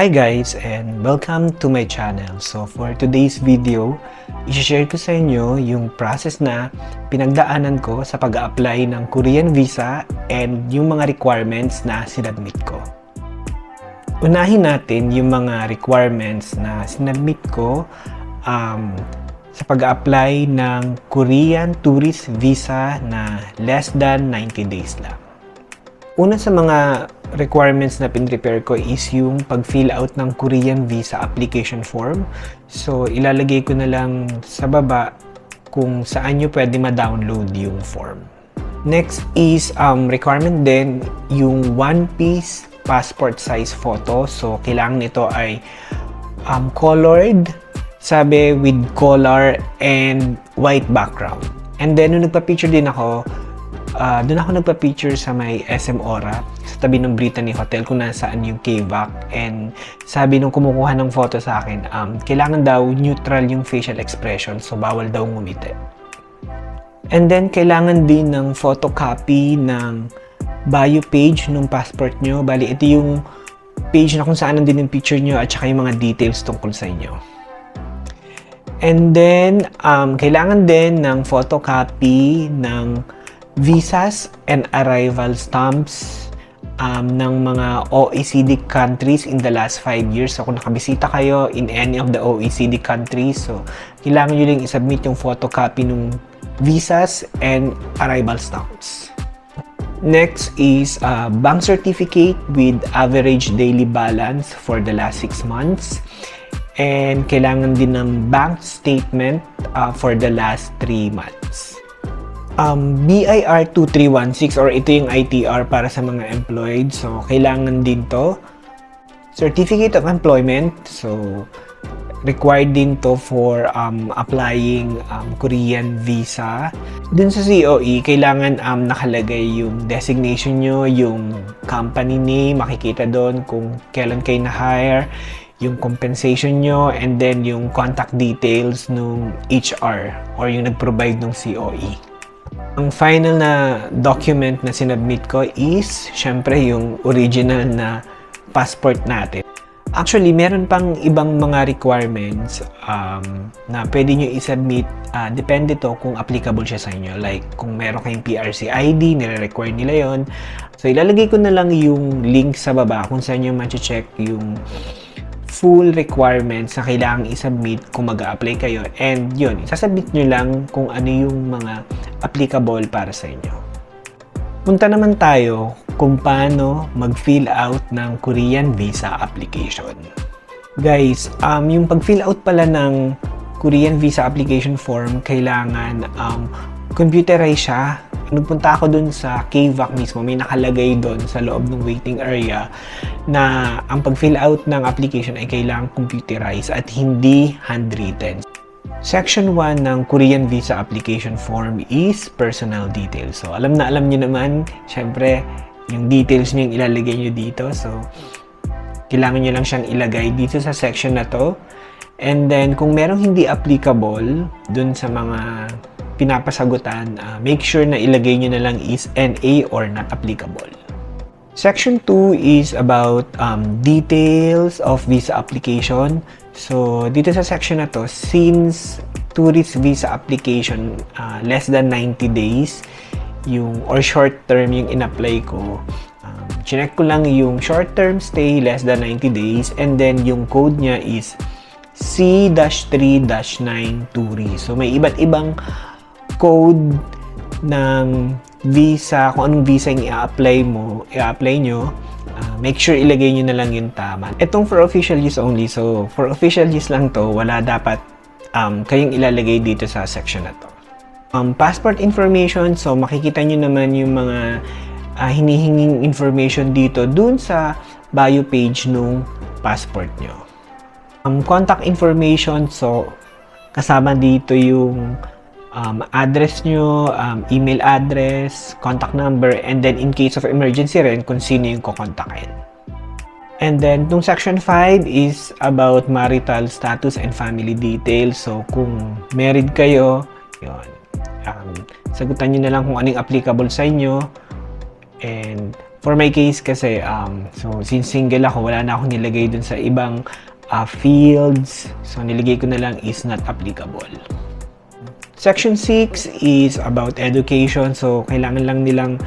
Hi guys and welcome to my channel. So for today's video, i-share ko sa inyo yung process na pinagdaanan ko sa pag-apply ng Korean visa and yung mga requirements na sinubmit ko. Unahin natin yung mga requirements na sinubmit ko sa pag-apply ng Korean tourist visa na less than 90 days lang. Una sa mga requirements na pin-prepare ko is yung pag-fill out ng Korean visa application form. So, ilalagay ko na lang sa baba kung saan nyo pwede ma-download yung form. Next is requirement din yung one-piece passport size photo. So, kailangan nito ay colored, sabi with color and white background. And then, nung nagpa-picture din ako, doon ako nagpa-picture sa may SM Aura sa tabi ng Brittany Hotel kung nasaan yung KVAC, and sabi nung kumukuha ng photo sa akin, kailangan daw neutral yung facial expression, so bawal daw ngumiti. And then kailangan din ng photocopy ng bio page ng passport nyo. Bali ito yung page na kung saan nandun yung picture nyo at saka yung mga details tungkol sa inyo. And then kailangan din ng photocopy ng visas and arrival stamps ng mga OECD countries in the last 5 years. So, kung nakabisita kayo in any of the OECD countries, so, kailangan nyo lang isubmit yung photocopy ng visas and arrival stamps. Next is bank certificate with average daily balance for the last 6 months. And kailangan din ng bank statement for the last 3 months. BIR 2316 or ito yung ITR para sa mga employed. So, kailangan din to. Certificate of Employment. So, required din to for applying Korean visa. Dun sa COE, kailangan nakalagay yung designation nyo, yung company name, makikita doon kung kailan kayo na-hire, yung compensation nyo, and then yung contact details ng HR or yung nag-provide ng COE. Ang final na document na sinubmit ko is, syempre, yung original na passport natin. Actually, meron pang ibang mga requirements na pwede nyo isubmit. Depende to kung applicable siya sa inyo. Like, kung meron kayong PRC ID, nire-require nila yon. So, ilalagay ko na lang yung link sa baba kung saan nyo ma-check yung full requirements na kailangang isubmit kung mag-a-apply kayo, and yun, isasubmit nyo lang kung ano yung mga applicable para sa inyo. Punta naman tayo kung paano mag-fill out ng Korean visa application. Guys, yung pag-fill out pala ng Korean visa application form, kailangan computerize siya. Nung punta ako dun sa KVAC mismo, may nakalagay dun sa loob ng waiting area na ang pag-fill out ng application ay kailangang computerize at hindi handwritten. Section 1 ng Korean visa application form is personal details. So, alam nyo naman, syempre, yung details nyo yung ilalagay nyo dito. So, kailangan nyo lang siyang ilagay dito sa section na to. And then, kung merong hindi applicable dun sa mga pinapasagutan, make sure na ilagay nyo na lang is NA or not applicable. Section 2 is about details of visa application. So, dito sa section na to, since tourist visa application less than 90 days, or short term yung in-apply ko, chinek ko lang yung short term stay less than 90 days, and then yung code niya is C-3-9 tourist. So, may iba't ibang code ng visa, kung anong visa yung i-apply nyo, make sure ilagay nyo na lang yung tama. Itong for official use only, so for official use lang to, wala dapat kayong ilalagay dito sa section na to. Passport information, so makikita nyo naman yung mga hinihinging information dito dun sa bio page nung passport nyo. Contact information, so kasama dito yung address nyo, email address, contact number, and then in case of emergency rin, kung sino yung kukontakin. And then, itong section 5 is about marital status and family details. So, kung married kayo, yun, sagutan nyo na lang kung anong applicable sa inyo. And For my case kasi, so since single ako, wala na akong nilagay dun sa ibang fields. So nilagay ko na lang is not applicable. Section 6 is about education. So kailangan lang nilang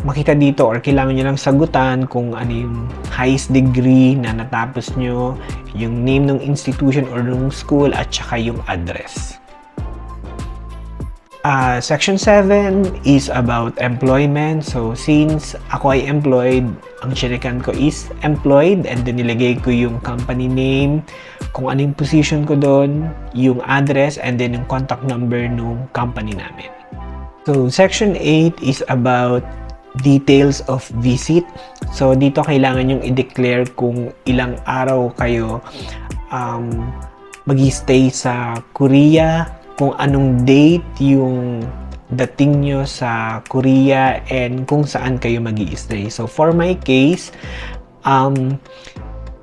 makita dito or kailangan nyo lang sagutan kung ano yung highest degree na natapos nyo, yung name ng institution or ng school, at saka yung address. Section 7 is about employment. So, since ako ay employed, ang chinikan ko is employed, and then nilagay ko yung company name, kung anong position ko doon, yung address, and then yung contact number ng company namin. So, Section 8 is about details of visit. So, dito kailangan yung i-declare kung ilang araw kayo mag-stay sa Korea, kung anong date yung dating nyo sa Korea, and kung saan kayo mag-i-stay. So, for my case,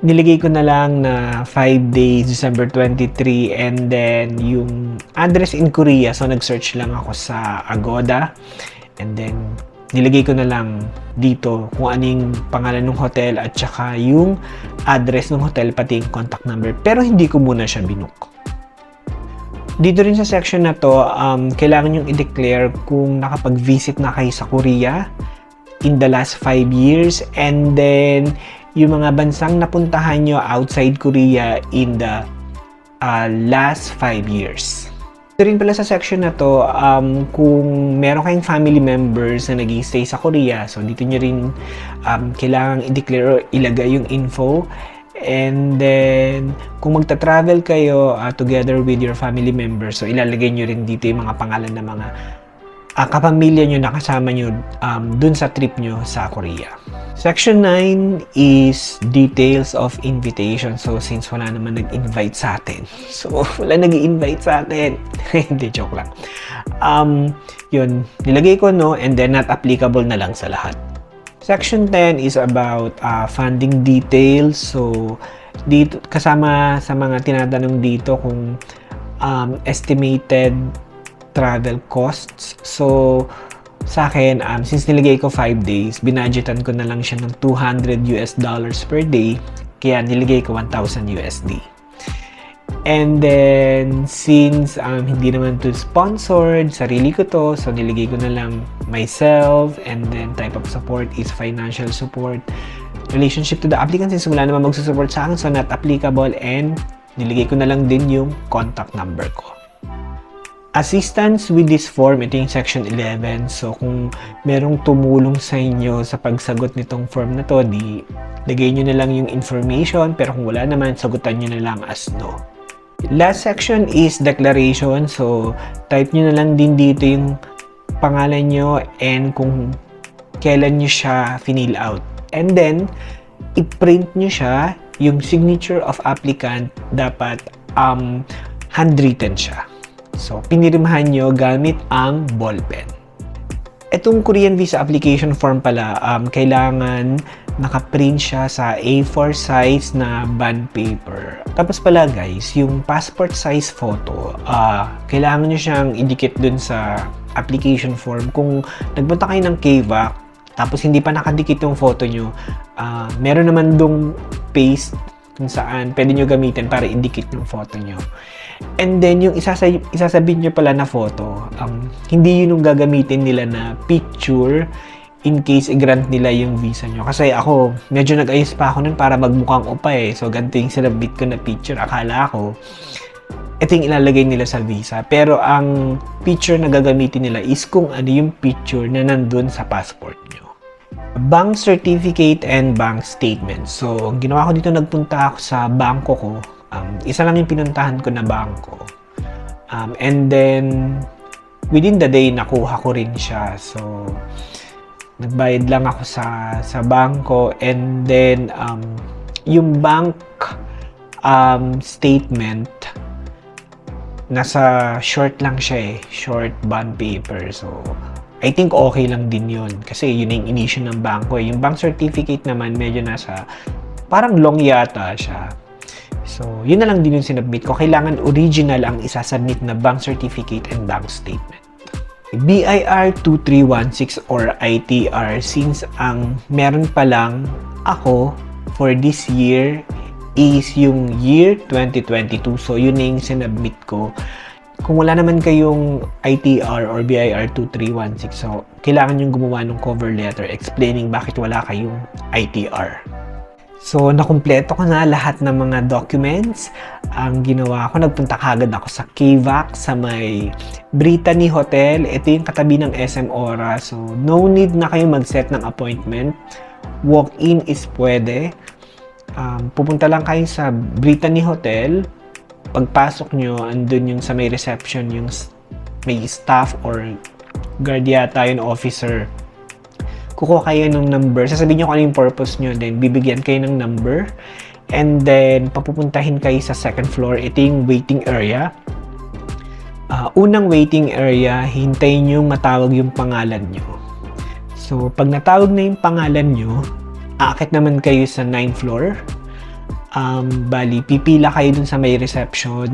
nilagay ko na lang na 5 days, December 23, and then yung address in Korea. So, nag-search lang ako sa Agoda, and then nilagay ko na lang dito kung anong pangalan ng hotel at saka yung address ng hotel, pati yung contact number. Pero hindi ko muna siya binook. Dito rin sa section na to, kailangan yung i-declare kung nakapag-visit na kayo sa Korea in the last 5 years, and then yung mga bansang napuntahan nyo outside Korea in the last 5 years. Dito rin pala sa section na to, kung meron kayong family members na nag-stay sa Korea, so dito nyo rin kailangan i-declare o ilagay yung info. And then, kung magta-travel kayo together with your family members, so ilalagay nyo rin dito yung mga pangalan ng mga kapamilya nyo na kasama nyo dun sa trip nyo sa Korea. Section 9 is details of invitation. So, since wala naman nag-invite sa atin. So, wala nag-invite sa atin. Hindi, joke lang. Yun, nilagay ko no, and then not applicable na lang sa lahat. Section 10 is about funding details. So, dito, kasama sa mga tinatanong dito kung estimated travel costs. So, sa akin, since nilagay ko 5 days, binudgetan ko na lang siya ng $200 per day. Kaya nilagay ko 1,000 USD. And then, since hindi naman to sponsored, sarili ko to, so niligay ko na lang myself, and then type of support is financial support. Relationship to the applicant, since wala naman magsusupport sa akin, so not applicable, and niligay ko na lang din yung contact number ko. Assistance with this form, ito yung section 11. So, kung merong tumulong sa inyo sa pagsagot nitong form na to, di lagay nyo na lang yung information, pero kung wala naman, sagutan nyo na lang as no. Last section is declaration. So, type nyo na lang din dito yung pangalan nyo and kung kailan nyo siya fill out. And then, i-print nyo siya. Yung signature of applicant, dapat handwritten siya. So, pinirmahan nyo gamit ang ballpen. Itong Korean visa application form pala, kailangan nakaprint siya sa A4 size na bond paper. Tapos pala guys, yung passport size photo, kailangan nyo siyang idikit dun sa application form. Kung nagpunta kayo ng KVAC, tapos hindi pa nakadikit yung photo nyo, meron naman dong paste kung saan pwede nyo gamitin para idikit yung photo nyo. And then, yung isasabit nyo pala na photo, hindi yun yung gagamitin nila na picture in case i-grant nila yung visa nyo. Kasi ako, medyo nag-ayos pa ako nun para magmukhang opa eh. So, ganito yung sinabit ko na picture. Akala ko, ito yung ilalagay nila sa visa. Pero ang picture na gagamitin nila is kung ano yung picture na nandun sa passport nyo. Bank certificate and bank statement. So, ang ginawa ko dito, nagpunta ako sa bangko ko. Isa lang yung pinuntahan ko na bangko. And then, within the day, nakuha ko rin siya. So, nagbayad lang ako sa bangko. And then, yung bank statement, nasa short lang siya eh. Short bond paper. So, I think okay lang din yun. Kasi yun yung in-issue ng bangko eh. Yung bank certificate naman, medyo nasa, parang long yata siya. So, yun na lang din yung sinubmit ko. Kailangan original ang isasubmit na bank certificate and bank statement. BIR 2316 or ITR, since ang meron pa lang ako for this year is yung year 2022. So, yun na yung sinubmit ko. Kung wala naman kayong ITR or BIR 2316, so, kailangan yung gumawa ng cover letter explaining bakit wala kayong ITR. So, nakumpleto ko na lahat ng mga documents. Ang ginawa ko, nagpunta kagad ako sa KVAC sa may Brittany Hotel. Ito yung katabi ng SM Ora. So, no need na kayo mag-set ng appointment. Walk-in is pwede. Pupunta lang kayo sa Brittany Hotel. Pagpasok nyo, andun yung sa may reception, yung may staff or guard yata yung officer. Kukuha kayo ng number. Sasabihin nyo kung ano yung purpose nyo. Then, bibigyan kayo ng number. And then, papupuntahin kayo sa second floor. Ito yung waiting area. Unang waiting area, hintayin nyo matawag yung pangalan nyo. So, pag natawag na yung pangalan nyo, aakit naman kayo sa 9th floor. Bali, pipila kayo dun sa may reception.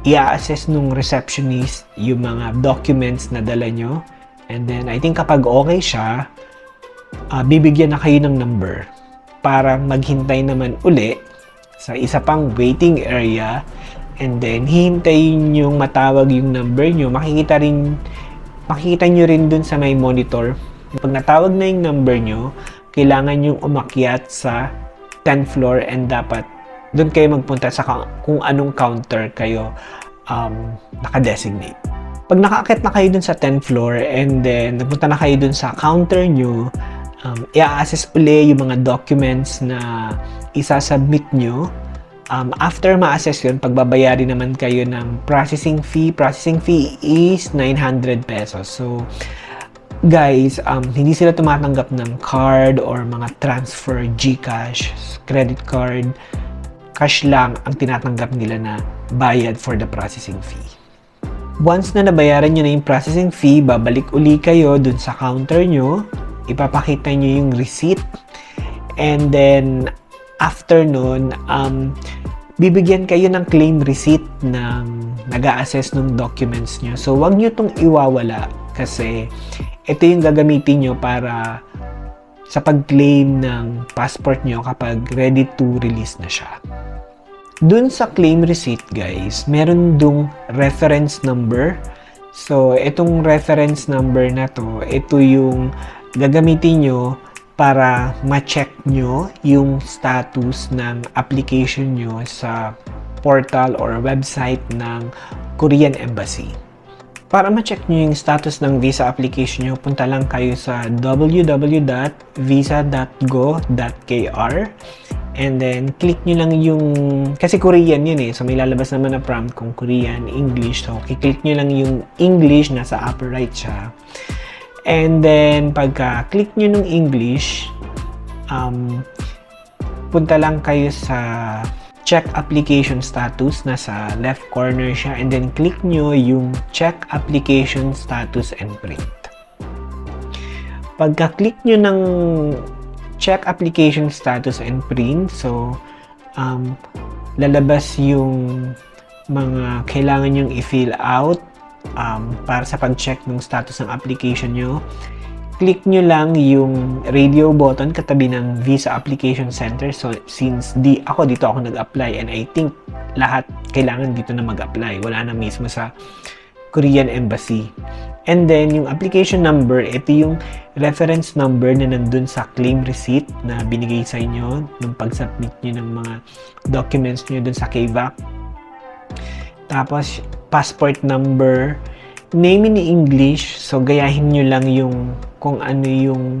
I-assess nung receptionist yung mga documents na dala nyo. And then, I think kapag okay siya, bibigyan na kayo ng number para maghintay naman uli sa isa pang waiting area. And then, hihintayin yung matawag yung number nyo. Makikita nyo rin dun sa may monitor. Pag natawag na yung number nyo, kailangan yung umakyat sa 10th floor and dapat doon kayo magpunta sa kung anong counter kayo naka-designate. Pag nakaakyat na kayo dun sa 10th floor and then nagpunta na kayo dun sa counter nyo, i-assess uli yung mga documents na isasubmit nyo. After ma-assess yun, pagbabayari naman kayo ng processing fee. Processing fee is 900 pesos. So, guys, hindi sila tumatanggap ng card or mga transfer, GCash, credit card. Cash lang ang tinatanggap nila na bayad for the processing fee. Once na nabayaran nyo na yung processing fee, babalik uli kayo dun sa counter nyo. Ipapakita nyo yung receipt. And then, after nun, bibigyan kayo ng claim receipt ng nag-a-assess ng documents nyo. So, wag nyo itong iwawala kasi ito yung gagamitin nyo para sa pag-claim ng passport nyo kapag ready to release na siya. Dun sa claim receipt, guys, meron dung reference number. So, itong reference number na to, ito yung gagamitin nyo para ma-check nyo yung status ng application nyo sa portal or website ng Korean Embassy. Para ma-check nyo yung status ng visa application nyo, punta lang kayo sa www.visa.go.kr and then click nyo lang yung, kasi Korean yun so may lalabas naman na prompt kung Korean, English, so click nyo lang yung English, nasa upper right siya. And then pagka-click nyo ng English, punta lang kayo sa check application status, nasa left corner siya, and then click nyo yung check application status and print. Pagka-click nyo ng check application status and print, so lalabas yung mga kailangan nyong i-fill out para sa pag-check ng status ng application nyo. Click nyo lang yung radio button katabi ng Visa Application Center. So, since dito ako nag-apply and I think lahat kailangan dito na mag-apply. Wala na mismo sa Korean Embassy. And then, yung application number, ito yung reference number na nandun sa claim receipt na binigay sa inyo nung pag-submit nyo ng mga documents nyo dun sa KVAC. Tapos, passport number, name in English, so gayahin nyo lang yung kung ano yung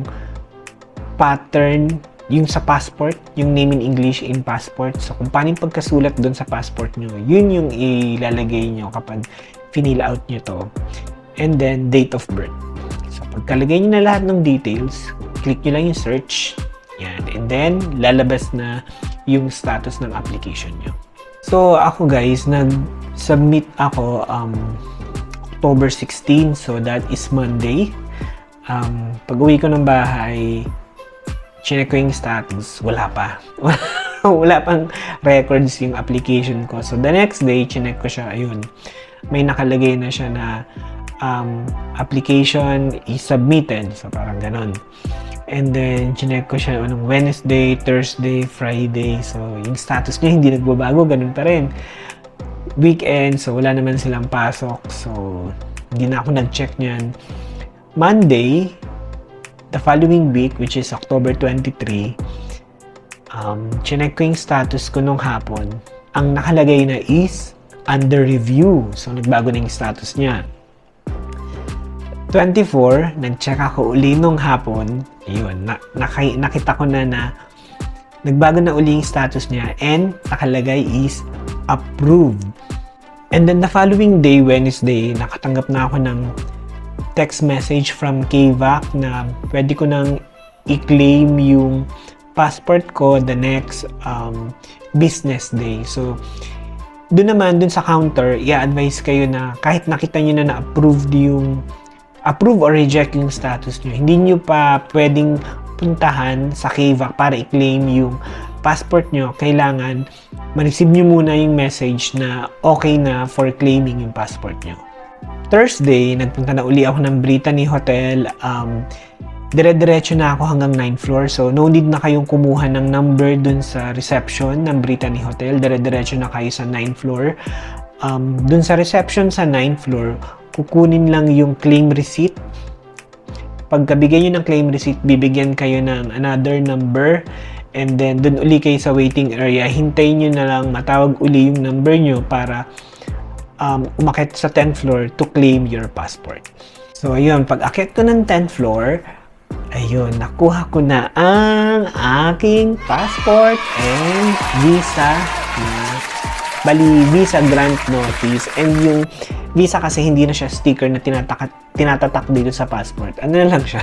pattern yung sa passport, yung name in English in passport. So, kung paano yung pagkasulat doon sa passport nyo, yun yung ilalagay nyo kapag fill out nyo to. And then, date of birth. So, pagkalagay nyo na lahat ng details, click nyo lang yung search. Yan. And then, lalabas na yung status ng application nyo. So, ako guys, nag-submit ako October 16. So, that is Monday. Pag-uwi ko ng bahay, chinek ko yung status, wala pa. Wala pang records yung application ko. So, the next day, chinek ko siya, ayun. May nakalagay na siya na application is submitted. So, parang ganon. And then, chinek ko siya noong Wednesday, Thursday, Friday. So, yung status niya hindi nagbabago, ganun pa rin. Weekend, so wala naman silang pasok. So, hindi na ako nag-check niyan. Monday, the following week, which is October 23, chinek ko yung status ko nung hapon. Ang nakalagay na is under review. So, nagbago na yung status niya. 24, nag-check ako uli nung hapon. Ayun, nakita ko na nagbago na uli yung status niya and nakalagay is approved. And then the following day, Wednesday, nakatanggap na ako ng text message from KVAC na pwede ko nang i-claim yung passport ko the next business day. So, doon sa counter, i-advise kayo na kahit nakita nyo na na-approved yung approve or reject yung status nyo, hindi nyo pa pwedeng puntahan sa KVAC para i-claim yung passport nyo. Kailangan ma-receive nyo muna yung message na okay na for claiming yung passport nyo. Thursday, nagpunta na uli ako ng Brittany Hotel. Dire-diretso na ako hanggang 9th floor. So, no need na kayong kumuha ng number dun sa reception ng Brittany Hotel. Dire-diretso na kayo sa 9th floor. Dun sa reception sa 9th floor, kukunin lang yung claim receipt. Pagkabigay nyo ng claim receipt, bibigyan kayo ng another number. And then, dun uli kayo sa waiting area. Hintayin nyo na lang matawag uli yung number nyo para umakyat sa 10th floor to claim your passport. So, ayun. Pag akyat ko ng 10th floor, ayun, nakuha ko na ang aking passport and visa. Visa grant notice. And yung visa kasi hindi na siya sticker na tinatatak dito sa passport. Ano na lang siya?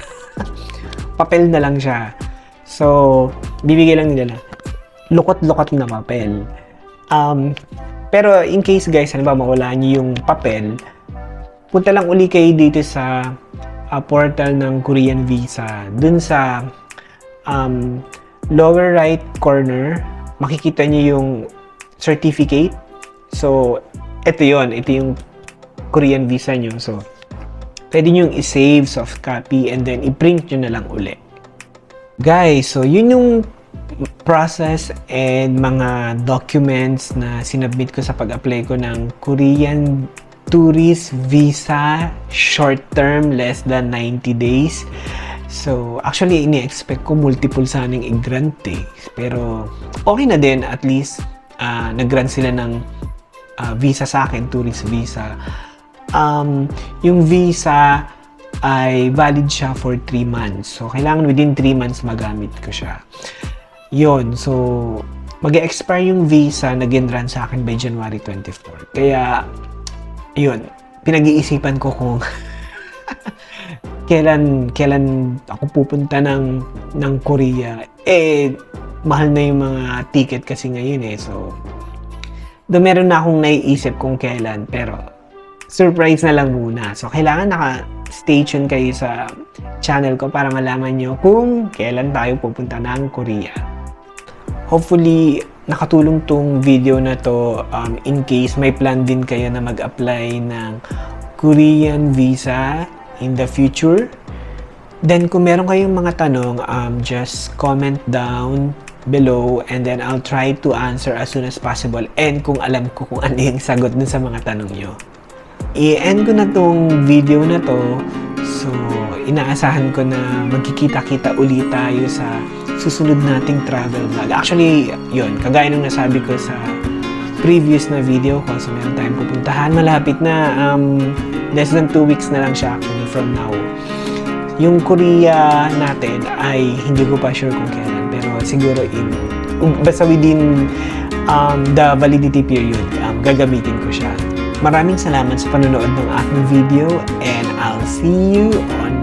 Papel na lang siya. So, bibigay lang nila lukot-lukot na papel. Pero in case guys, ano ba, mawala niyo yung papel, punta lang uli kayo dito sa portal ng Korean Visa. Dun sa lower right corner, makikita niyo yung certificate. So, ito yung Korean Visa nyo. So, pwede nyo i-save soft copy and then i-print nyo na lang uli. Guys, so yun yung process and mga documents na sinubmit ko sa pag-apply ko ng Korean Tourist Visa short term, less than 90 days. So, actually, ini-expect ko multiple sanang i-grant eh. Pero, okay na din, at least, nag-grant sila ng visa sa akin, tourist visa. Yung visa ay valid siya for 3 months. So, kailangan within 3 months magamit ko siya. Yun. So, mag-expire yung visa na ginrun sa akin by January 24. Kaya, yun. Pinag-iisipan ko kung kailan ako pupunta ng Korea. Mahal na yung mga ticket kasi ngayon eh. So, meron na akong naiisip kung kailan. Pero, surprise na lang muna. So, kailangan naka-stay tuned kayo sa channel ko para malaman nyo kung kailan tayo pupunta ng Korea. Hopefully, nakatulong tong video na to in case may plan din kayo na mag-apply ng Korean visa in the future. Then, kung meron kayong mga tanong, just comment down below and then I'll try to answer as soon as possible and kung alam ko kung ano yung sagot dun sa mga tanong nyo. I-end ko na tong video na to. So, inaasahan ko na magkikita-kita ulit tayo sa susunod nating travel vlog. Actually, yun, kagaya nung nasabi ko sa previous na video ko, so meron tayong pupuntahan. Malapit na, less than 2 weeks na lang siya actually from now. Yung Korea natin ay hindi ko pa sure kung kailan, pero siguro basta within the validity period, gagamitin ko siya. Maraming salamat sa panonood ng aking video and I'll see you on